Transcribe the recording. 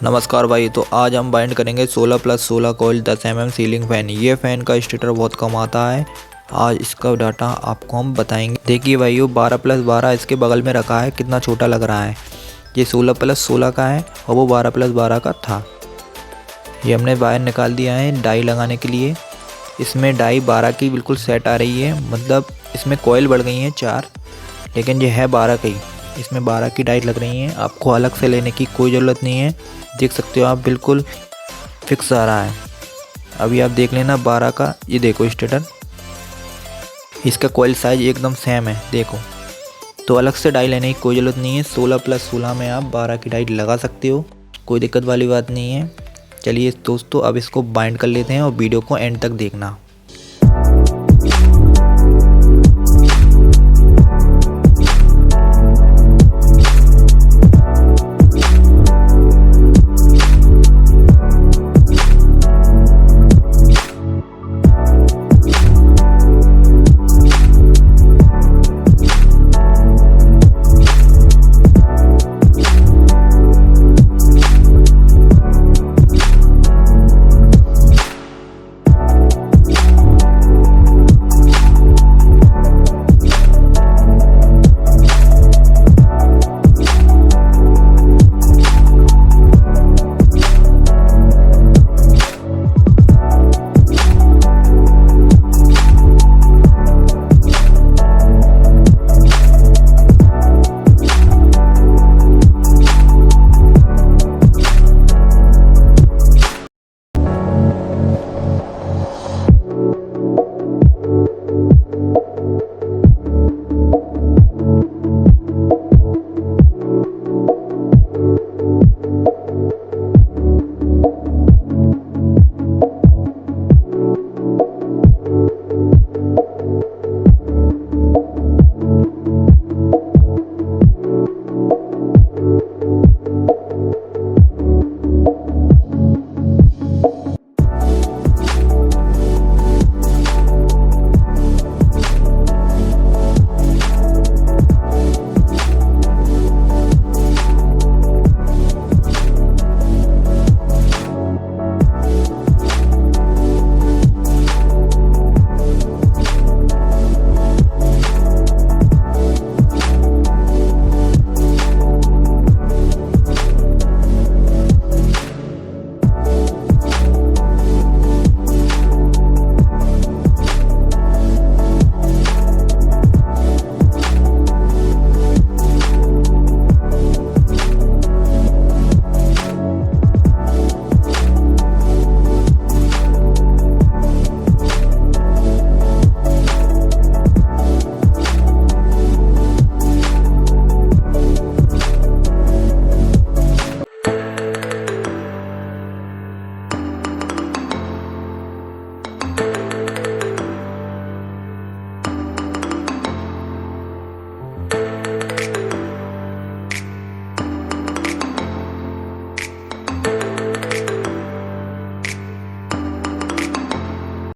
नमस्कार भाई। तो आज हम बाइंड करेंगे 16+16 कॉइल 10 mm सीलिंग फैन। ये फैन का स्टेटर बहुत कम आता है। आज इसका डाटा आपको हम बताएंगे। देखिए भाइयों, 12+12 इसके बगल में रखा है, कितना छोटा लग रहा है। ये 16+16 का है और वो 12+12 का था। ये हमने वायर निकाल दिया है डाई लगाने के लिए। इसमें डाई 12 की बिल्कुल सेट आ रही है, मतलब इसमें कॉइल बढ़ गई हैं 4, लेकिन ये है 12 की। इसमें 12 की डाई लग रही हैं। आपको अलग से लेने की कोई ज़रूरत नहीं है। देख सकते हो आप, बिल्कुल फिक्स आ रहा है। अभी आप देख लेना 12 का। ये देखो स्टेटर, इसका कॉइल साइज एकदम सेम है। देखो, तो अलग से डाई लेने की कोई ज़रूरत नहीं है। 16+16 में आप 12 की डाई लगा सकते हो, कोई दिक्कत वाली बात नहीं है। चलिए दोस्तों, अब इसको बाइंड कर लेते हैं और वीडियो को एंड तक देखना।